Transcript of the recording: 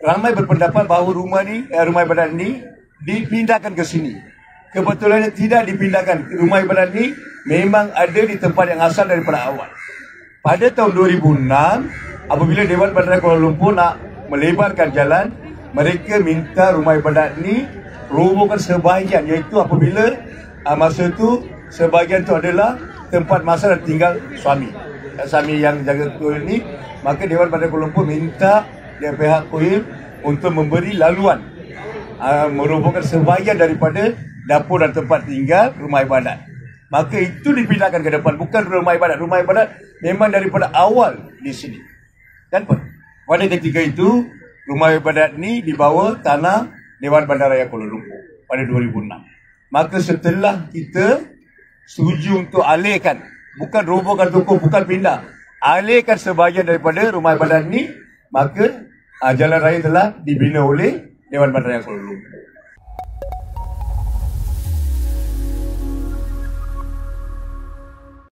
ramai berpendapat bahawa rumah ibadat ni dipindahkan ke sini. Kebetulannya tidak dipindahkan. Rumah ibadat ni memang ada di tempat yang asal daripada awal. Pada tahun 2006, apabila Dewan Bandaraya Kuala Lumpur nak melebarkan jalan, mereka minta rumah ibadat ni robohkan sebahagian, iaitu apabila masa itu sebahagian itu adalah tempat masa dan tinggal suami yang jaga kuil ni. Maka Dewan Bandaraya Kuala Lumpur minta dari pihak kuil untuk memberi laluan, merobohkan sebahagian daripada dapur dan tempat tinggal rumah ibadat. Maka itu dipindahkan ke depan, bukan rumah ibadat. Rumah ibadat memang daripada awal di sini. Dan pada ketika itu, rumah ibadat ni dibawa tanah Dewan Bandaraya Kuala Lumpur pada 2006. Maka setelah kita setuju untuk alihkan, bukan robohkan toko, bukan pindah, alihkan sebahagian daripada rumah ibadat ni, maka jalan raya telah dibina oleh Dewan Bandaraya Kuala Lumpur.